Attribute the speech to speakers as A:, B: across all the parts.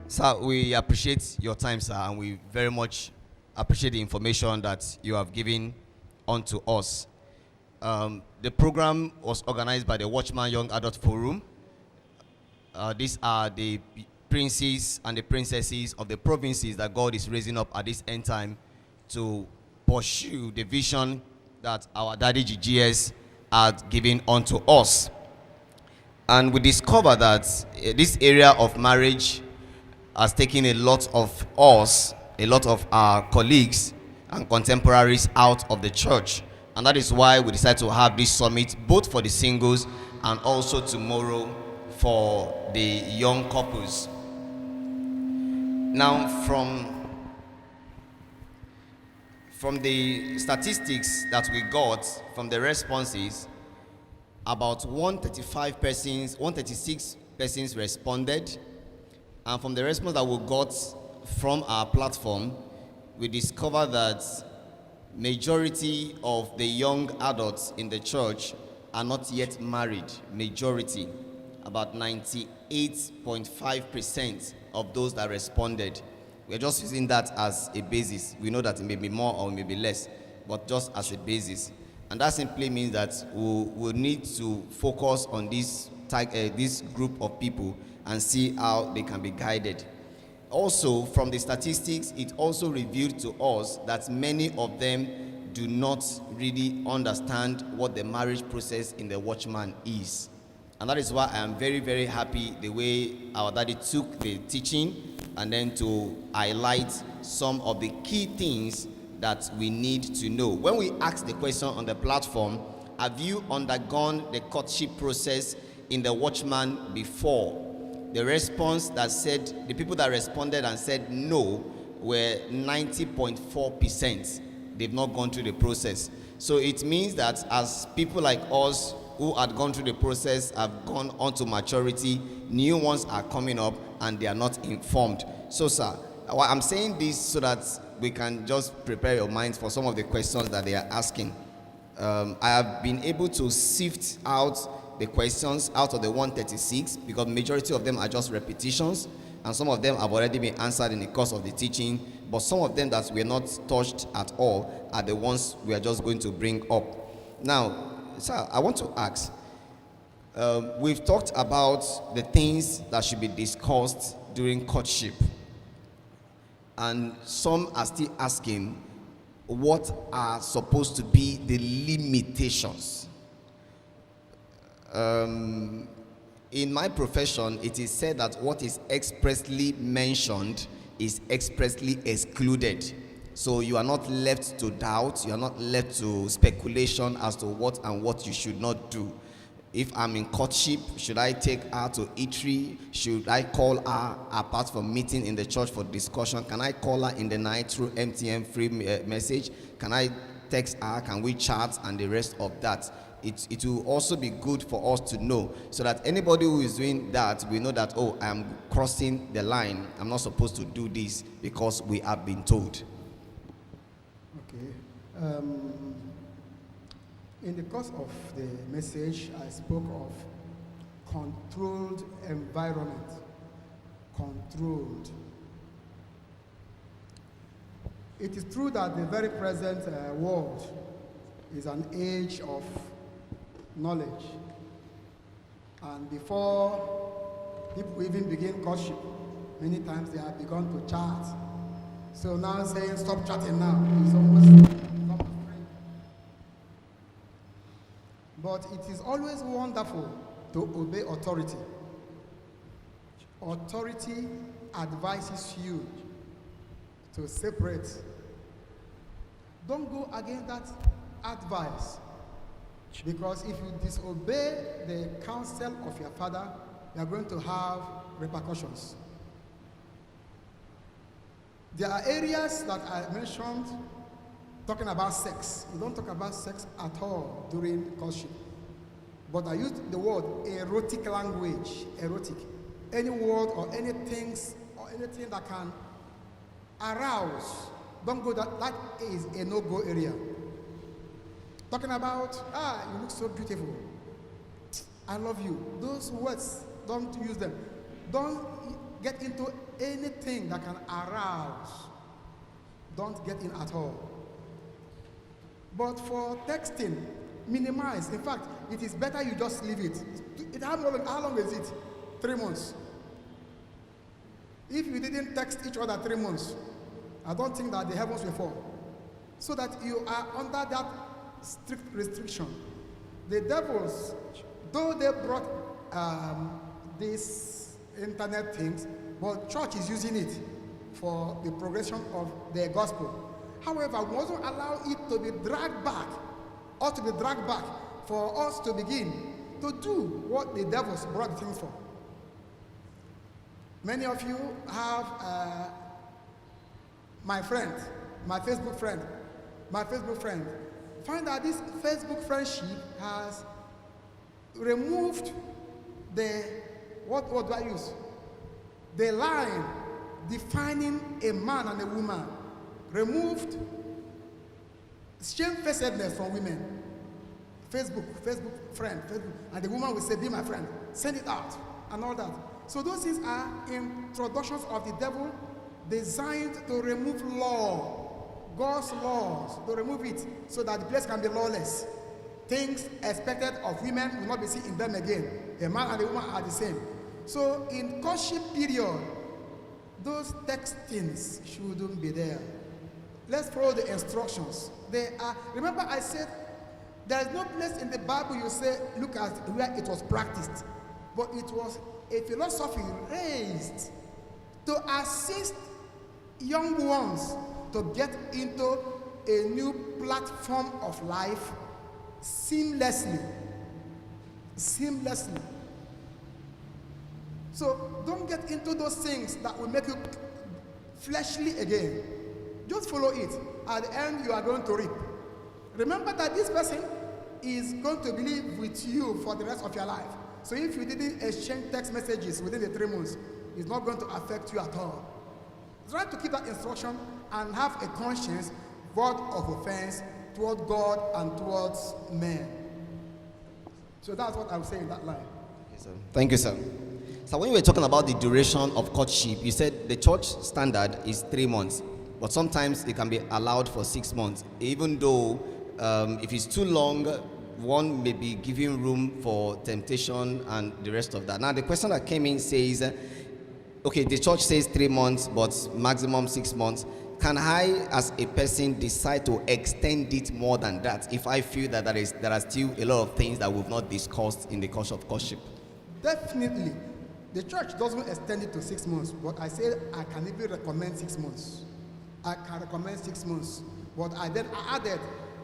A: Sir, we appreciate your time, sir, and we very much appreciate the information that you have given unto us. The program was organized by the Watchman Young Adult Forum. These are the princes and the princesses of the provinces that God is raising up at this end time to pursue the vision that our daddy GGS had given unto us. And we discover that this area of marriage has taken a lot of us, a lot of our colleagues and contemporaries out of the church. And that is why we decided to have this summit, both for the singles and also tomorrow for the young couples. Now, from the statistics that we got from the responses, about 136 persons responded. And from the response that we got from our platform, we discovered that majority of the young adults in the church are not yet married. Majority, about 98.5% of those that responded. We're just using that as a basis. We know that it may be more or it may be less, but just as a basis. And that simply means that we'll need to focus on this group of people and see how they can be guided. Also, from the statistics, it also revealed to us that many of them do not really understand what the marriage process in the Watchman is. And that is why I am very, very happy the way our daddy took the teaching and then to highlight some of the key things that we need to know. When we ask the question on the platform, have you undergone the courtship process in the Watchman before? The response that said, the people that responded and said no were 90.4%. They've not gone through the process. So it means that as people like us who had gone through the process have gone on to maturity, new ones are coming up and they are not informed. So, sir, I'm saying this so that we can just prepare your minds for some of the questions that they are asking. I have been able to sift out the questions out of the 136 because majority of them are just repetitions and some of them have already been answered in the course of the teaching, but some of them that were not touched at all are the ones we are just going to bring up. Now, sir, I want to ask, we've talked about the things that should be discussed during courtship, and some are still asking what are supposed to be the limitations. In my profession, it is said that what is expressly mentioned is expressly excluded. So you are not left to doubt, you are not left to speculation as to what and what you should not do. If I'm in courtship, should I take her to eatery? Should I call her apart from meeting in the church for discussion? Can I call her in the night through MTN free message? Can I text her? Can we chat? And the rest of that. It will also be good for us to know so that anybody who is doing that, we know that, oh, I'm crossing the line. I'm not supposed to do this because we have been told.
B: Okay. In the course of the message, I spoke of controlled environment. Controlled. It is true that the very present world is an age of knowledge. And before people even begin courtship, many times they have begun to chat. So now saying stop chatting now is almost not afraid. But it is always wonderful to obey authority. Authority advises you to separate. Don't go against that advice. Because if you disobey the counsel of your father, you are going to have repercussions. There are areas that I mentioned talking about sex. You don't talk about sex at all during courtship. But I used the word erotic language, erotic. Any word or anything that can arouse. Don't go that is a no-go area. Talking about, you look so beautiful. I love you. Those words, don't use them. Don't get into anything that can arouse. Don't get in at all. But for texting, minimize. In fact, it is better you just leave it. How long is it? 3 months. If you didn't text each other 3 months, I don't think that the heavens will fall. So that you are under that strict restriction. The devils, though they brought these internet things, but church is using it for the progression of the gospel. However, we also allow it to be dragged back, or to be dragged back for us to begin to do what the devils brought things for. Many of you have my Facebook friend. Find that this Facebook friendship has removed the, what do I use? The line defining a man and a woman. Removed shamefacedness from women. Facebook friend, and the woman will say, be my friend, send it out, and all that. So those things are introductions of the devil designed to remove law, God's laws, to remove it so that the place can be lawless. Things expected of women will not be seen in them again. A man and a woman are the same. So in courtship period, those textings shouldn't be there. Let's follow the instructions. They are, remember I said, there is no place in the Bible you say, look at where it was practiced. But it was a philosophy raised to assist young ones to get into a new platform of life seamlessly. So don't get into those things that will make you fleshly again. Just follow it. At the end, you are going to reap. Remember that this person is going to believe with you for the rest of your life. So if you didn't exchange text messages within the 3 months, it's not going to affect you at all. Try to keep that instruction and have a conscience void of offense toward God and towards men. So that's what I would say in that line.
A: Okay, sir. Thank you, sir. So when you were talking about the duration of courtship, you said the church standard is 3 months, but sometimes it can be allowed for 6 months, even though if it's too long, one may be giving room for temptation and the rest of that. Now, the question that came in says, okay, the church says 3 months, but maximum 6 months. Can I, as a person, decide to extend it more than that if I feel that there are still a lot of things that we've not discussed in the course of courtship?
B: Definitely. The church doesn't extend it to 6 months, but I say I can even recommend 6 months. I can recommend 6 months. But I added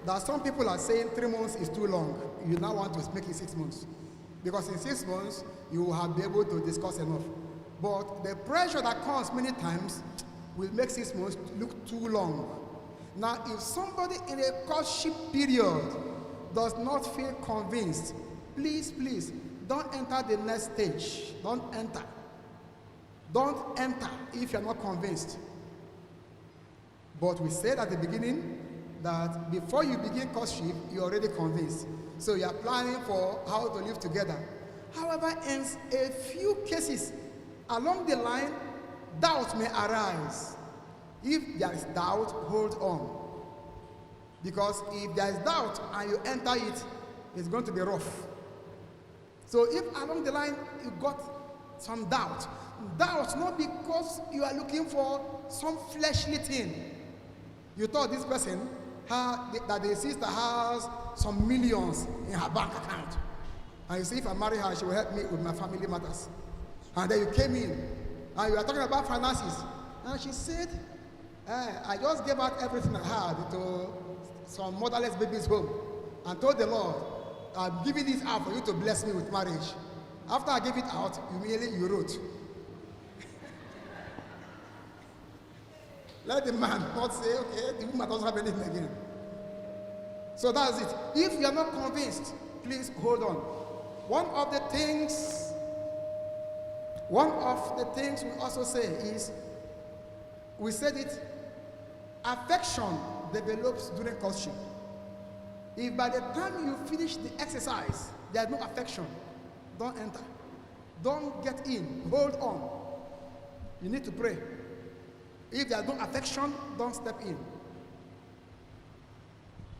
B: that some people are saying 3 months is too long. You now want to make it 6 months. Because in 6 months, you will have been able to discuss enough. But the pressure that comes many times will make 6 months look too long. Now, if somebody in a courtship period does not feel convinced, please, don't enter the next stage. Don't enter if you're not convinced. But we said at the beginning that before you begin courtship, you're already convinced. So you're planning for how to live together. However, in a few cases along the line, doubt may arise. If there is doubt, hold on. Because if there is doubt and you enter it, it's going to be rough. So if along the line you got some doubt not because you are looking for some fleshly thing. You thought this person that the sister has some millions in her bank account. And you say, if I marry her, she will help me with my family matters. And then you came in, and you are talking about finances. And she said, I just gave out everything I had to some motherless babies home. And told the Lord, I'm giving this out for you to bless me with marriage. After I gave it out, immediately you wrote. Let the man not say, okay, the woman doesn't have anything again. So that's it. If you are not convinced, please hold on. One of the things we also say is, we said it, affection develops during courtship. If by the time you finish the exercise, there's no affection, don't enter. Don't get in. Hold on. You need to pray. If there's no affection, don't step in.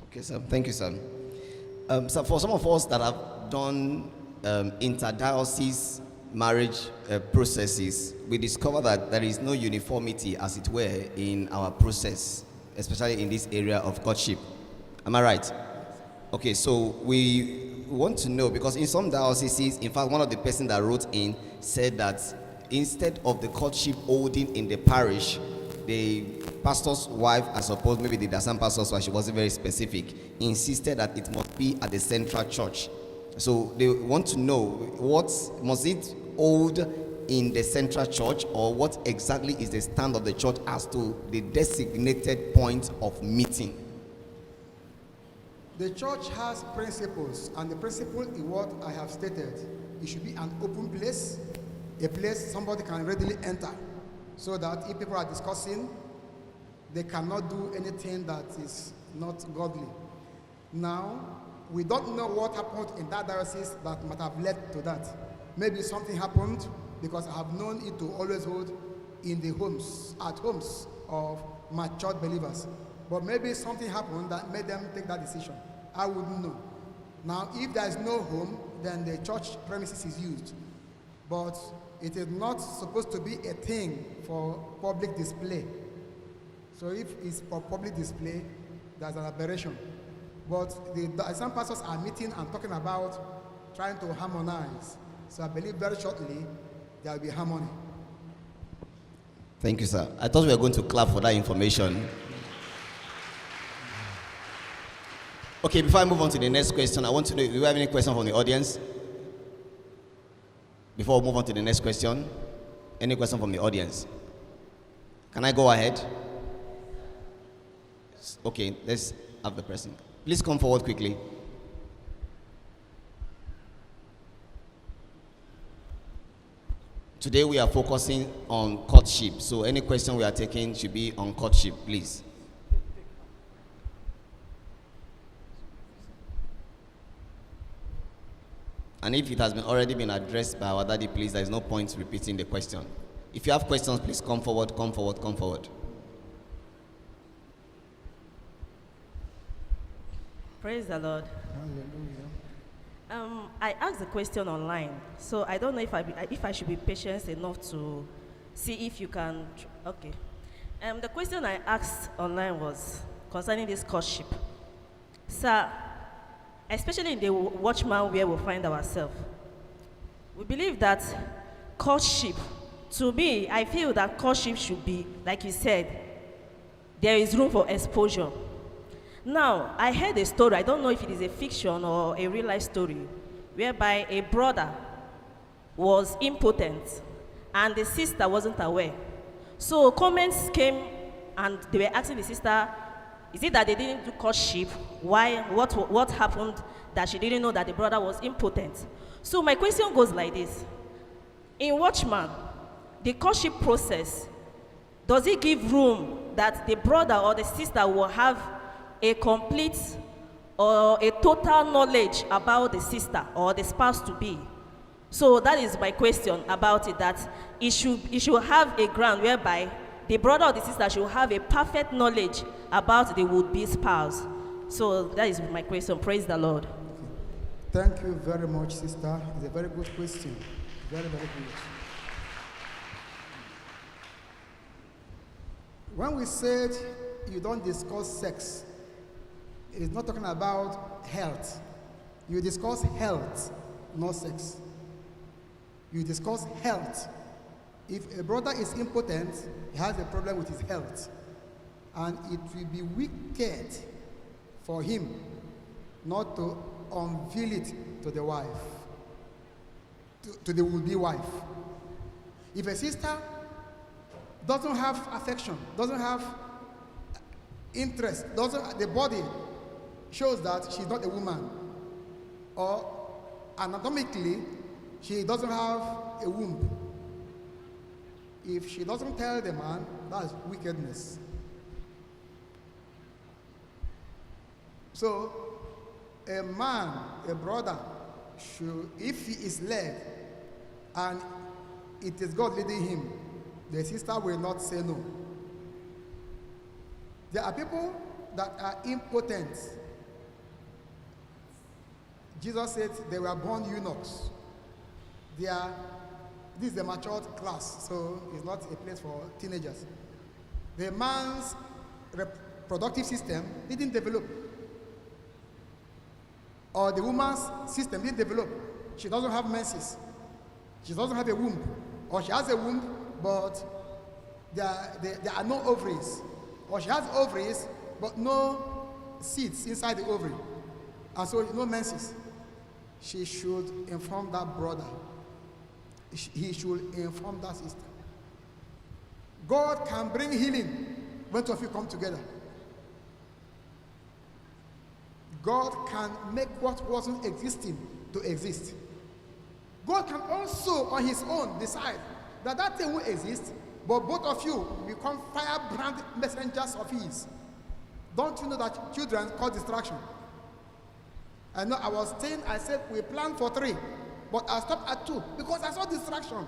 A: Okay, sir. Thank you, sir. So for some of us that have done interdiocese marriage processes, we discover that there is no uniformity, as it were, in our process, especially in this area of courtship. Am I right? Okay, so we want to know, because in some dioceses, in fact, one of the person that wrote in said that instead of the courtship holding in the parish, the pastor's wife, I suppose maybe the Dasan pastor's wife, she wasn't very specific, insisted that it must be at the central church. So they want to know, what must it hold in the central church, or what exactly is the stand of the church as to the designated point of meeting?
B: The church has principles, and the principle is what I have stated. It should be an open place, a place somebody can readily enter, so that if people are discussing, they cannot do anything that is not godly. Now, we don't know what happened in that diocese that might have led to that. Maybe something happened, because I have known it to always hold in the homes, at homes of matured believers. But maybe something happened that made them take that decision. I wouldn't know. Now, if there is no home, then the church premises is used. But it is not supposed to be a thing for public display. So if it's for public display, there's an aberration. But some pastors are meeting and talking about trying to harmonize. So I believe very shortly there will be harmony.
A: Thank you, sir. I thought we were going to clap for that information. Okay, before I move on to the next question, I want to know, do you have any question from the audience? Before we move on to the next question, any question from the audience? Can I go ahead? Okay, let's have the person. Please come forward quickly. Today we are focusing on courtship, so any question we are taking should be on courtship, please. And if it has already been addressed by our daddy, please, there is no point repeating the question. If you have questions, please come forward, come forward, come forward.
C: Praise the Lord.
B: Hallelujah.
C: I asked the question online, so I don't know if I should be patient enough to see if you can. Okay. The question I asked online was concerning this courtship. Sir, especially in the Watchman where we find ourselves, we believe that courtship, to me, I feel that courtship should be, like you said, there is room for exposure. Now, I heard a story, I don't know if it is a fiction or a real life story, whereby a brother was impotent and the sister wasn't aware. So comments came and they were asking the sister, is it that they didn't do courtship? Why? What happened that she didn't know that the brother was impotent? So my question goes like this. In Watchman, the courtship process, does it give room that the brother or the sister will have a complete or a total knowledge about the sister or the spouse to be? So that is my question about it, that it should have a ground whereby the brother or the sister should have a perfect knowledge about the would-be spouse. So that is my question. Praise the Lord.
B: Thank you very much, sister. It's a very good question. Very, very good. When we said you don't discuss sex, it's not talking about health. You discuss health, not sex. You discuss health. If a brother is impotent, he has a problem with his health. And it will be wicked for him not to unveil it to the wife, to the would-be wife. If a sister doesn't have affection, doesn't have interest, the body shows that she's not a woman, or anatomically she doesn't have a womb. If she doesn't tell the man, that's wickedness. So a man, a brother, should, if he is led and it is God leading him, the sister will not say no. There are people that are impotent. Jesus said they were born eunuchs. This is the matured class, so it's not a place for teenagers. The man's reproductive system didn't develop, or the woman's system didn't develop. She doesn't have menses. She doesn't have a womb, or she has a womb, but there are no ovaries, or she has ovaries, but no seeds inside the ovary, and so no menses. She should inform that brother. He should inform that sister. God can bring healing when two of you come together. God can make what wasn't existing to exist. God can also, on his own, decide that that thing will exist, but both of you become firebrand messengers of his. Don't you know that children cause distraction? I know I said we planned for 3, but I stopped at 2 because I saw distraction.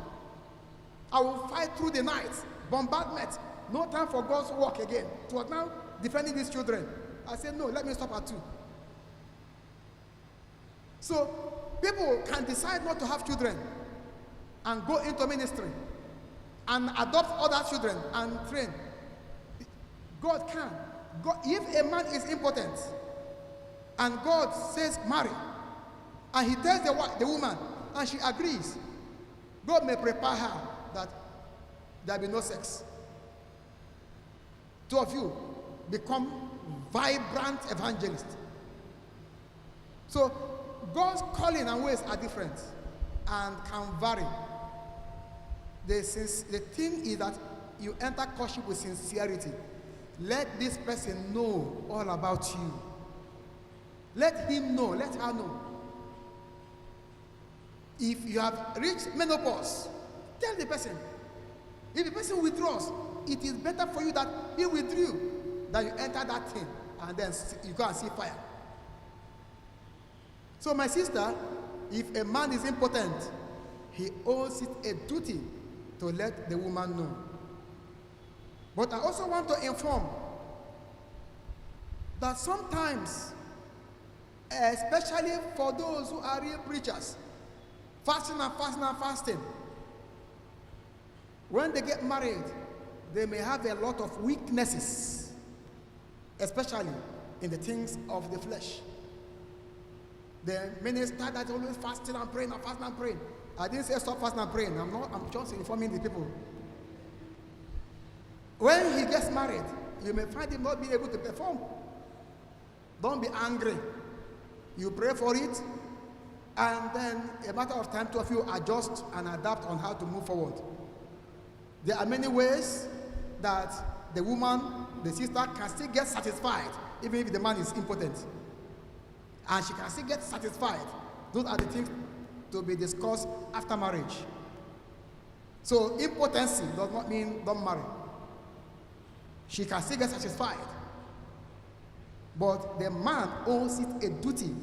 B: I will fight through the night, bombardment, no time for God's work again. It was now defending these children. I said, no, let me stop at 2. So people can decide not to have children and go into ministry and adopt other children and train. God can. If a man is impotent and God says marry, and he tells the woman and she agrees, God may prepare her that there will be no sex. Two of you become vibrant evangelists. So God's calling and ways are different and can vary. The thing is that you enter courtship with sincerity. Let this person know all about you. Let him know, let her know. If you have reached menopause, tell the person. If the person withdraws, it is better for you that he withdrew than you enter that thing and then you go and see fire. So my sister, if a man is impotent, he owes it a duty to let the woman know. But I also want to inform that sometimes, especially for those who are real preachers, fasting and fasting and fasting, when they get married, they may have a lot of weaknesses, especially in the things of the flesh. The minister that's always fasting and praying and fasting and praying. I didn't say stop fasting and praying. I'm just informing the people. When he gets married, you may find him not being able to perform. Don't be angry. You pray for it, and then a matter of time, two of you adjust and adapt on how to move forward. There are many ways that the woman, the sister, can still get satisfied, even if the man is impotent. And she can still get satisfied. Those are the things to be discussed after marriage. So impotency does not mean don't marry. She can still get satisfied. But the man owes it a duty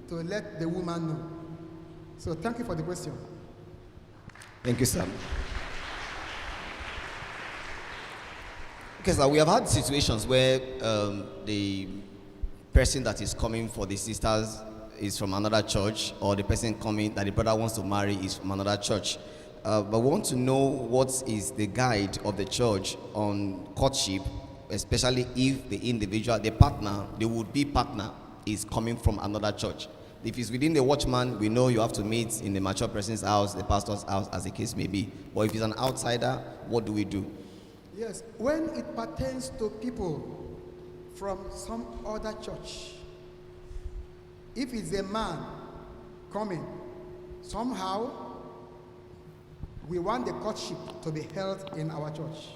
B: to let the woman know. So thank you for the question.
A: Thank you, sir. Okay, sir, we have had situations where the person that is coming for the sisters is from another church, or the person coming that the brother wants to marry is from another church. But we want to know what is the guide of the church on courtship, especially if the individual, the partner, the would-be partner is coming from another church. If it's within the Watchman, we know you have to meet in the mature person's house, the pastor's house, as the case may be. But if it's an outsider, what do we do?
B: Yes, when it pertains to people from some other church, if it's a man coming, somehow we want the courtship to be held in our church.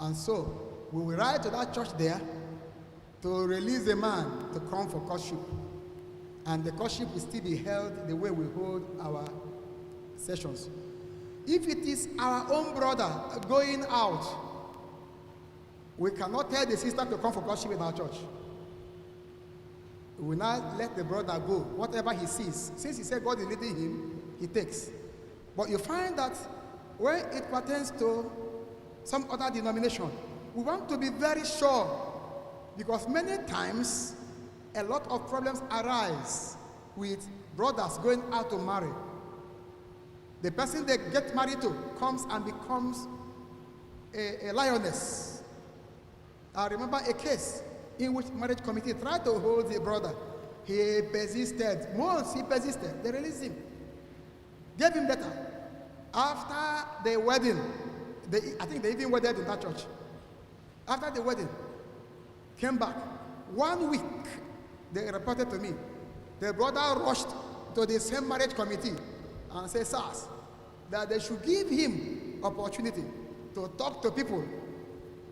B: And so we will write to that church there to release the man to come for courtship. And the courtship will still be held the way we hold our sessions. If it is our own brother going out, we cannot tell the sister to come for courtship in our church. We will not let the brother go. Whatever he sees, since he said God is leading him, he takes. But you find that when it pertains to some other denomination. We want to be very sure, because many times a lot of problems arise with brothers going out to marry. The person they get married to comes and becomes a lioness. I remember a case in which marriage committee tried to hold the brother. He persisted. Once he persisted, they released him. Gave him letter. After the wedding, I think they even wedded in that church. After the wedding, came back. 1 week, they reported to me. The brother rushed to the same marriage committee and said, "Sirs, that they should give him opportunity to talk to people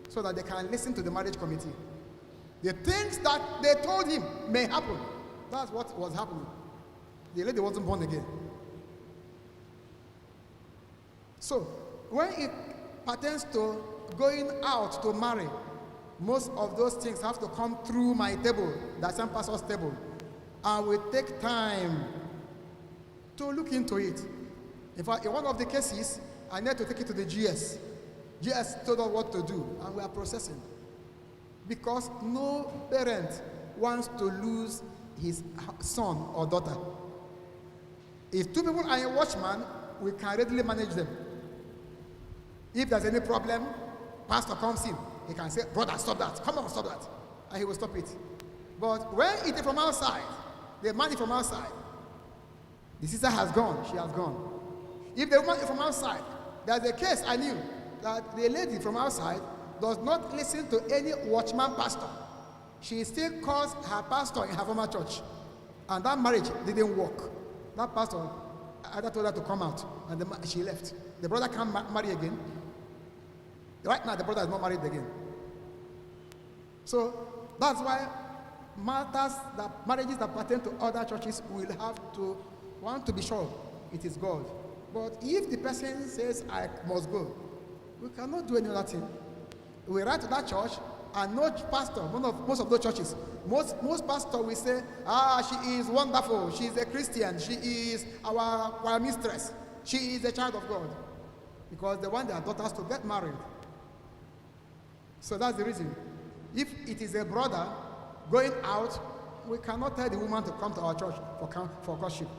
B: so that they can listen to the marriage committee. The things that they told him may happen." That's what was happening. The lady wasn't born again. So, when it pertains to going out to marry, most of those things have to come through my table, the same pastor's table. And we take time to look into it. In fact, in one of the cases, I need to take it to the GS. GS told us what to do, and we are processing. Because no parent wants to lose his son or daughter. If two people are in Watchman, we can readily manage them. If there's any problem, pastor comes in. He can say, "Brother, stop that. Come on, stop that." And he will stop it. But when it is from outside, the man is from outside, the sister has gone, she has gone. If the woman is from outside, there's a case I knew that the lady from outside does not listen to any Watchman pastor. She still calls her pastor in her former church. And that marriage didn't work. That pastor either told her to come out, and she left. The brother can't marry again. Right now, the brother is not married again. So that's why marriages that pertain to other churches will have to want to be sure it is God. But if the person says, "I must go," we cannot do any other thing. We write to that church, and no pastor, most of those churches, most pastors will say, "She is wonderful. She is a Christian. She is our mistress. She is a child of God," because they want their daughters to get married. So that's the reason. If it is a brother going out, we cannot tell the woman to come to our church for courtship.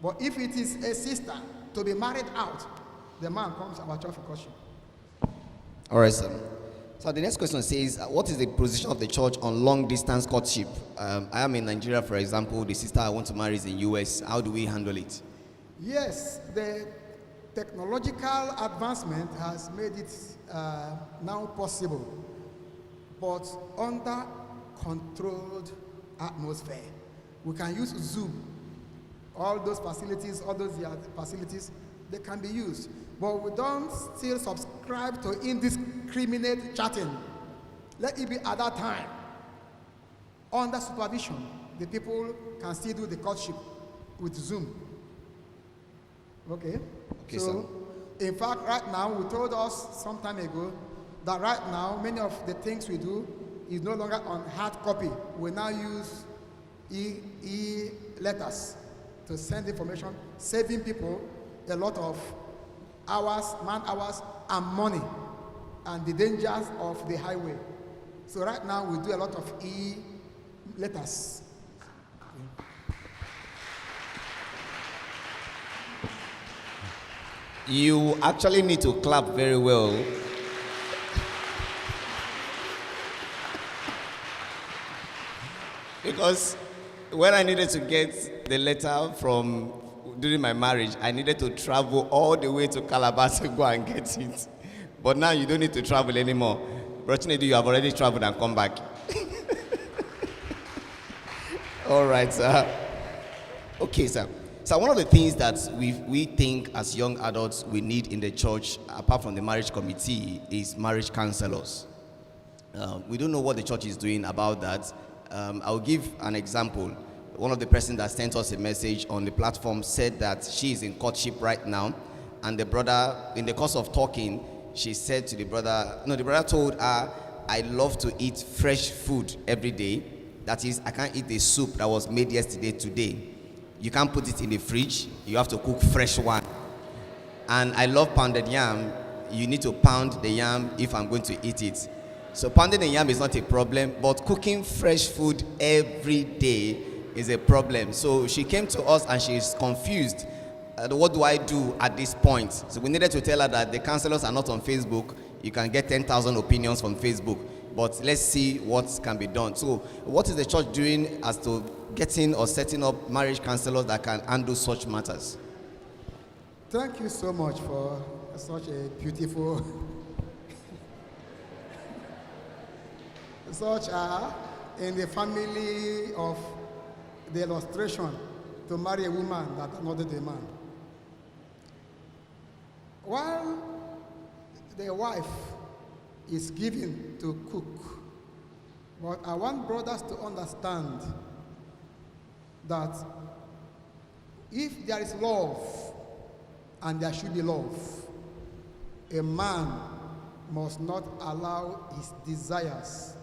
B: But if it is a sister to be married out, the man comes to our church for courtship.
A: All right, sir. So the next question says, what is the position of the church on long-distance courtship? I am in Nigeria, for example. The sister I want to marry is in US. How do we handle it?
B: Yes, the technological advancement has made it now possible, but under controlled atmosphere. We can use Zoom. All those facilities, they can be used. But we don't still subscribe to indiscriminate chatting. Let it be at that time. Under supervision, the people can still do the courtship with Zoom. Okay, so, in fact, right now, we told us some time ago that right now, many of the things we do is no longer on hard copy. We now use e-letters to send information, saving people a lot of hours, man hours, and money, and the dangers of the highway. So right now, we do a lot of e-letters.
A: You actually need to clap very well. Because when I needed to get the letter from during my marriage, I needed to travel all the way to Calabar to go and get it. But now you don't need to travel anymore. Fortunately, you have already traveled and come back. All right, sir. Okay, sir. So one of the things that we think as young adults we need in the church, apart from the marriage committee, is marriage counselors. We don't know what the church is doing about that. I'll give an example. One of the persons that sent us a message on the platform said that she is in courtship right now, and the brother, in the course of talking, she said to the brother told her, "I love to eat fresh food every day. That is, I can't eat the soup that was made yesterday today. You can't put it in the fridge. You have to cook fresh one. And I love pounded yam. you need to pound the yam if I'm going to eat it. So pounding the yam is not a problem, but cooking fresh food every day is a problem. So she came to us and she's confused. What do I do at this point? So we needed to tell her that the counselors are not on Facebook. You can get 10,000 opinions from Facebook, but let's see what can be done. So what is the church doing as to getting or setting up marriage counselors that can handle such matters?
B: Thank you so much for such a beautiful, such in the family of the illustration to marry a woman that another a man. While the wife is given to cook, but I want brothers to understand that if there is love, and there should be love, a man must not allow his desires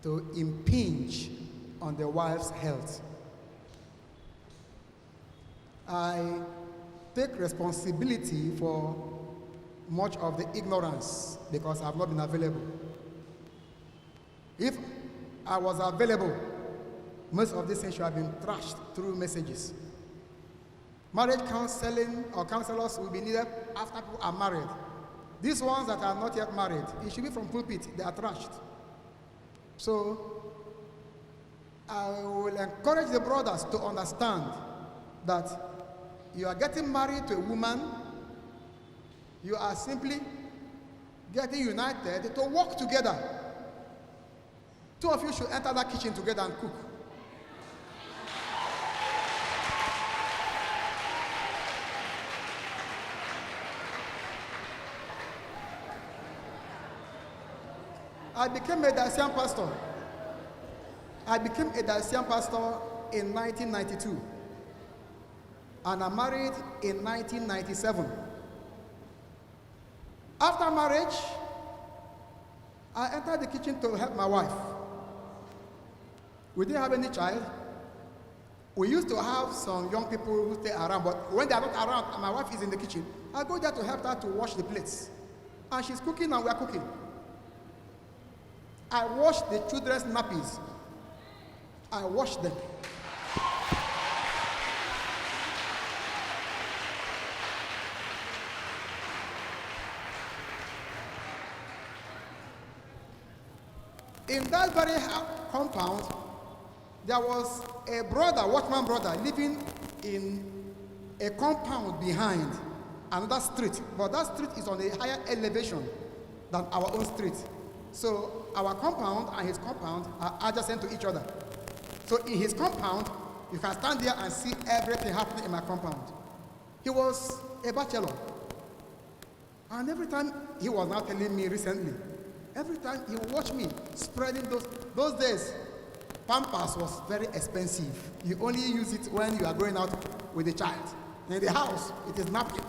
B: to impinge on the wife's health. I take responsibility for much of the ignorance because I've not been available. If I was available, most of these things should have been trashed through messages. Marriage counseling or counselors will be needed after people are married. These ones that are not yet married, it should be from pulpit, they are trashed. So I will encourage the brothers to understand that you are getting married to a woman, you are simply getting united to work together. Two of you should enter that kitchen together and cook. I became a Dacian pastor. I became a Dacian pastor in 1992. And I married in 1997. After marriage, I entered the kitchen to help my wife. We didn't have any child. We used to have some young people who stay around, but when they are not around and my wife is in the kitchen, I go there to help her to wash the plates. And she's cooking and we are cooking. I wash the children's nappies. I wash them. In that very compound, there was a brother, Watchman brother, living in a compound behind another street. But that street is on a higher elevation than our own street. So our compound and his compound are adjacent to each other. So in his compound, you can stand there and see everything happening in my compound. He was a bachelor. And every time, he was now telling me recently, every time he would watch me spreading those days, Pampers was very expensive. You only use it when you are going out with the child. In the house, it is napkin.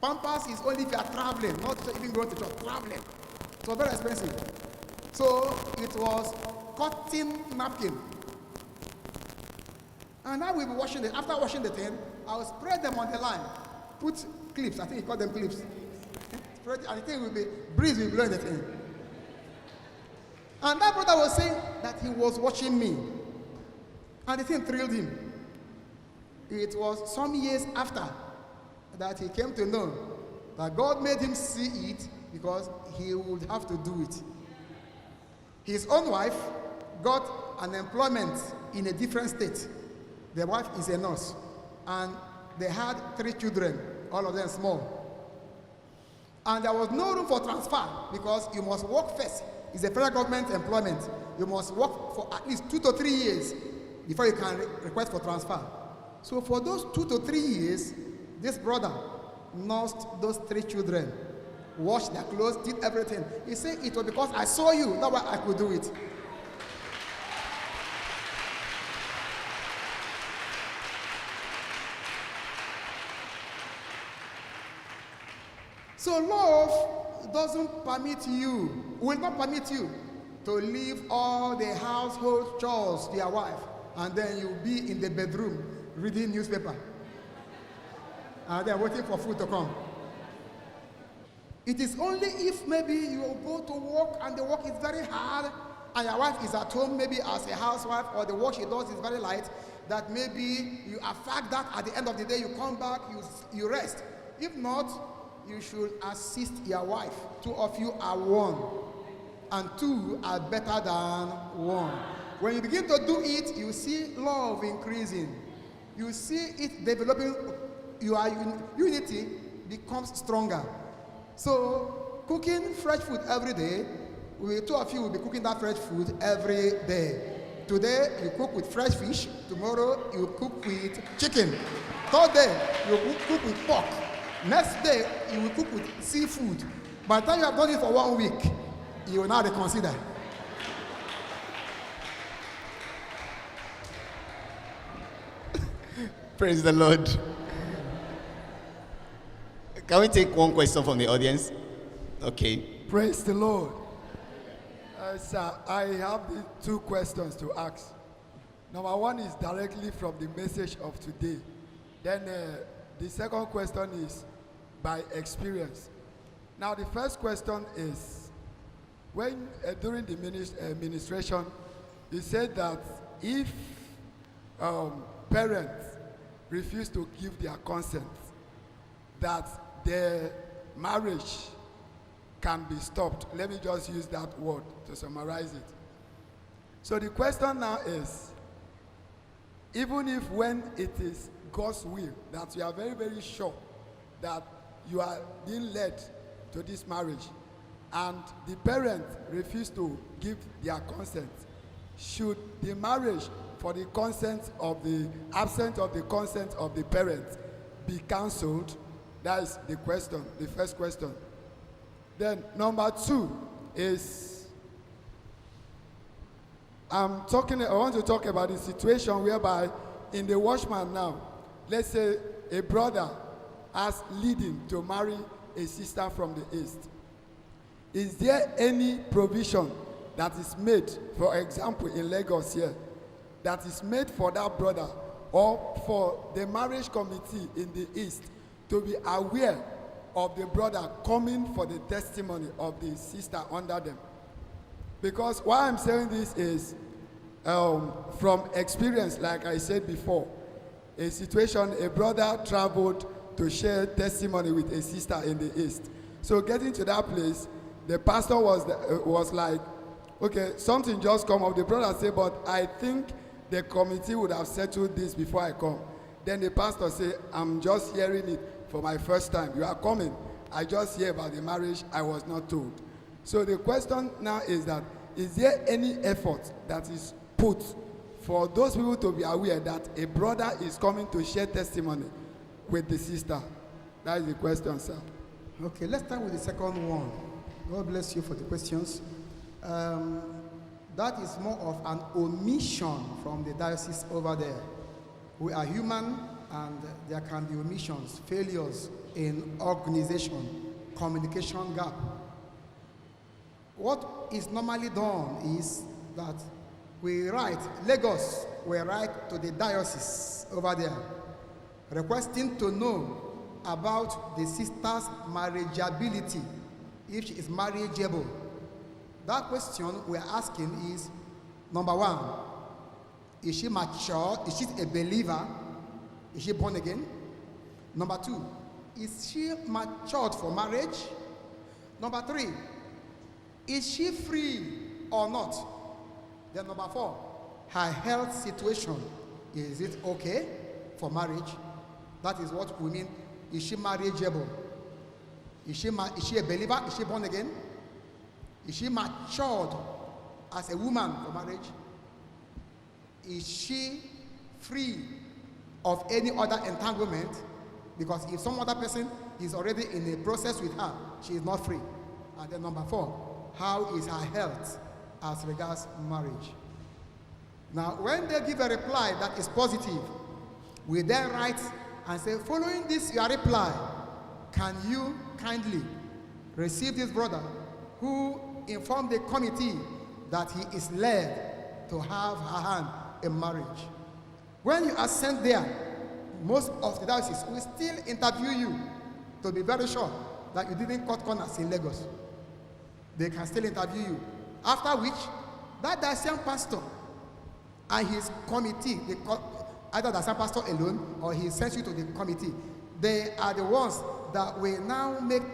B: Pampers is only if you are traveling, not even going to church, traveling. So very expensive. So it was cotton napkin. And now we'll be washing it. After washing the thing, I'll spread them on the line. Put clips, I think he called them clips. Spread, and the thing will be, breeze will blow in the thing. And that brother was saying that he was watching me. And the thing thrilled him. It was some years after that he came to know that God made him see it because he would have to do it. His own wife got an employment in a different state. The wife is a nurse. And they had 3 children, all of them small. And there was no room for transfer because you must work first. It's a federal government employment. You must work for at least 2 to 3 years before you can request for transfer. So for those 2 to 3 years, this brother nursed those 3 children, washed their clothes, did everything. He said it was because I saw you, that's why I could do it. So love doesn't permit you, will not permit you to leave all the household chores to your wife and then you'll be in the bedroom reading newspaper and then waiting for food to come. It is only if maybe you go to work and the work is very hard and your wife is at home, maybe as a housewife, or the work she does is very light, that maybe you affect that at the end of the day, you come back, you rest. If not, you should assist your wife. Two of you are one, and two are better than one. When you begin to do it, you see love increasing. You see it developing, your unity becomes stronger. So, cooking fresh food every day, two of you will be cooking that fresh food every day. Today, you cook with fresh fish. Tomorrow, you cook with chicken. Third day, you cook with pork. Next day, you will cook with seafood. By the time you have done it for 1 week, you will now reconsider.
A: Praise the Lord. Can we take one question from the audience? Okay.
D: Praise the Lord. Sir, I have the 2 questions to ask. Number 1 is directly from the message of today. Then the second question is by experience. Now the first question is, when during the administration, you said that if parents refuse to give their consent, that their marriage can be stopped. Let me just use that word to summarize it. So the question now is, even if when it is God's will, that you are very, very sure that you are being led to this marriage, and the parents refuse to give their consent, should the marriage, for the consent of the absence of the consent of the parents, be cancelled? That is the question, the first question. Then number 2 is, I want to talk about the situation whereby in the Watchman now, let's say a brother has leading to marry a sister from the east. Is there any provision that is made, for example in Lagos here, that is made for that brother or for the marriage committee in the east to be aware of the brother coming for the testimony of the sister under them? Because why I'm saying this is from experience, like I said before, a situation, a brother traveled to share testimony with a sister in the east. So getting to that place, the pastor was like, okay, something just come up. The brother said, but I think the committee would have settled this before I come. Then the pastor said, I'm just hearing it for my first time. You are coming. I just hear about the marriage. I was not told. So the question now is that, is there any effort that is put for those people to be aware that a brother is coming to share testimony with the sister? That is the question, sir.
B: Okay, let's start with the second one. God bless you for the questions. That is more of an omission from the diocese over there. We are human, and there can be omissions, failures in organization, communication gap. What is normally done is that we write, Lagos, we write to the diocese over there, requesting to know about the sister's marriageability, if she is marriageable. That question we are asking is, number 1, is she mature? Is she a believer? Is she born again? Number 2, is she matured for marriage? Number 3, is she free or not? Then number 4, her health situation. Is it okay for marriage? That is what we mean. Is she marriageable? Is she a believer? Is she born again? Is she matured as a woman for marriage? Is she free of any other entanglement? Because if some other person is already in a process with her, she is not free. And then number 4, how is her health as regards marriage? Now, when they give a reply that is positive, we then write and say, following this your reply, can you kindly receive this brother who informed the committee that he is led to have her hand in marriage? When you are sent there, most of the diocese will still interview you to be very sure that you didn't cut corners in Lagos. They can still interview you. After which, that Dacian pastor and his committee, either Dacian pastor alone or he sends you to the committee, they are the ones that will now make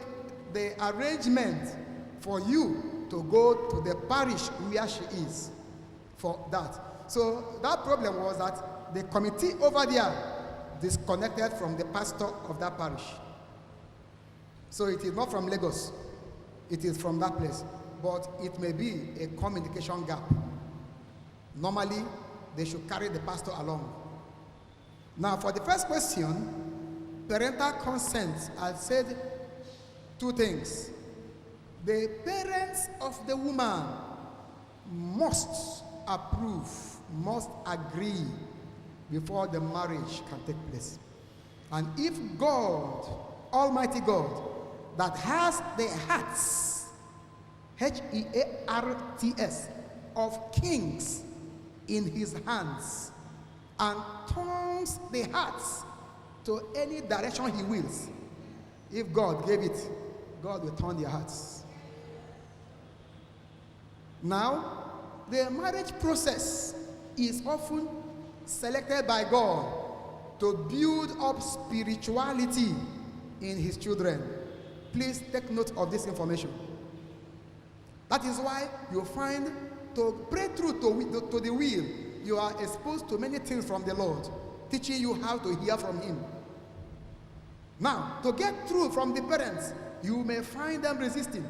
B: the arrangement for you to go to the parish where she is for that. So that problem was that the committee over there disconnected from the pastor of that parish. So it is not from Lagos, it is from that place. But it may be a communication gap. Normally, they should carry the pastor along. Now, for the first question, parental consent, I said two things. The parents of the woman must approve, must agree before the marriage can take place. And if God, Almighty God, that has the hearts, Hearts, of kings in his hands and turns the hearts to any direction he wills, if God gave it, God will turn their hearts. Now, the marriage process is often selected by God to build up spirituality in his children. Please take note of this information. That is why you find to pray through to the will, you are exposed to many things from the Lord, teaching you how to hear from him. Now, to get through from the parents, you may find them resisting.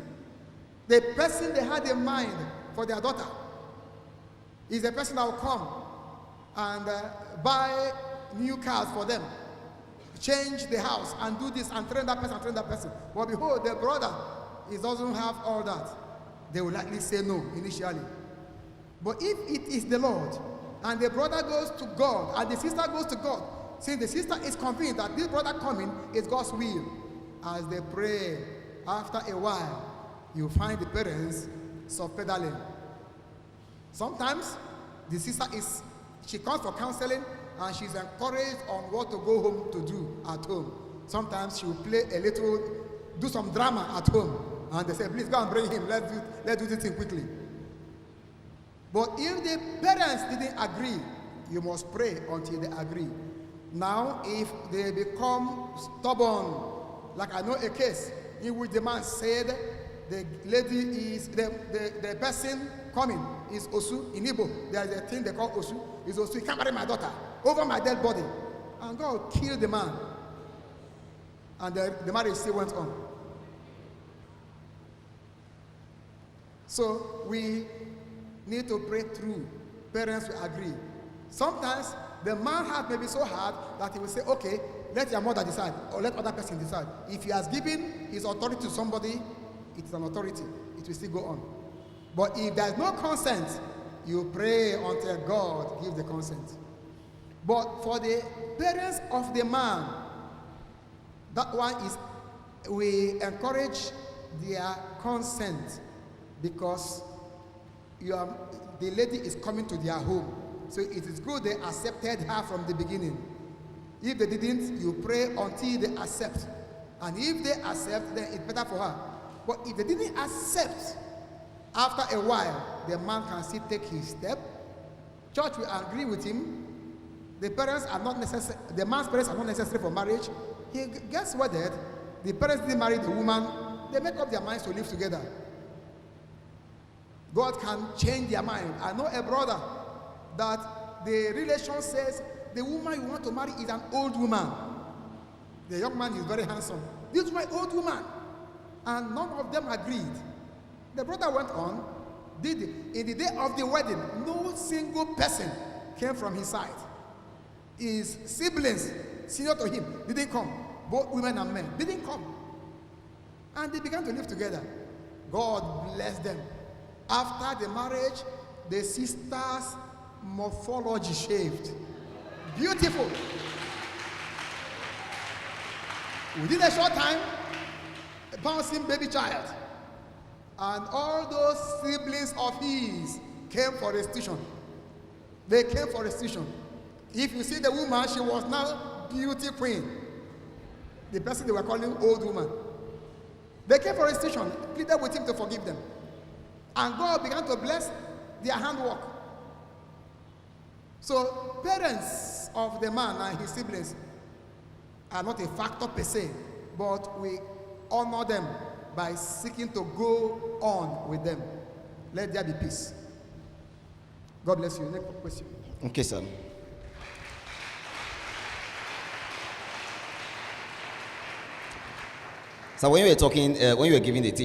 B: The person they had in mind for their daughter is the person that will come and buy new cars for them, change the house and do this and train that person. But behold, the brother, he doesn't have all that. They will likely say no initially. But if it is the Lord, and the brother goes to God, and the sister goes to God, since the sister is convinced that this brother coming is God's will, as they pray, after a while, you find the parents subpedaling. Sometimes the sister she comes for counseling, and she's encouraged on what to go home to do at home. Sometimes she will do some drama at home, and they say, please go and bring him, let's do this thing quickly. But if the parents didn't agree, you must pray until they agree. Now, if they become stubborn, like I know a case in which the man said the lady is, the person coming is Osu. In Igbo, there is a thing they call Osu. Is Osu, you can't marry my daughter over my dead body. And God killed the man. And the marriage still went on. So we need to pray through. Parents will agree. Sometimes the man's heart may be so hard that he will say, okay, let your mother decide, or let other person decide. If he has given his authority to somebody, it is an authority. It will still go on. But if there is no consent, you pray until God gives the consent. But for the parents of the man, that one is, we encourage their consent, because the lady is coming to their home. So it is good they accepted her from the beginning. If they didn't, you pray until they accept. And if they accept, then it's better for her. But if they didn't accept, after a while, the man can still take his step. Church will agree with him. The parents are not necessary. The man's parents are not necessary for marriage. He gets wedded. The parents didn't marry the woman. They make up their minds to live together. God can change their mind. I know a brother that the relation says the woman you want to marry is an old woman. The young man is very handsome. This is my old woman. And none of them agreed. The brother went on, did it. In the day of the wedding, no single person came from his side. His siblings, senior to him, didn't come. Both women and men didn't come. And they began to live together. God blessed them. After the marriage, the sister's morphology shaved. Beautiful. Within a short time, a bouncing baby child. And all those siblings of his came for restitution. They came for restitution. If you see the woman, she was now beauty queen. The person they were calling old woman. They came for restitution, pleaded with him to forgive them. And God began to bless their handwork. So parents of the man and his siblings are not a factor per se, but we honor them by seeking to go on with them. Let there be peace. God bless you. Next question.
A: Okay, sir. So when you were talking, when you were giving the teaching,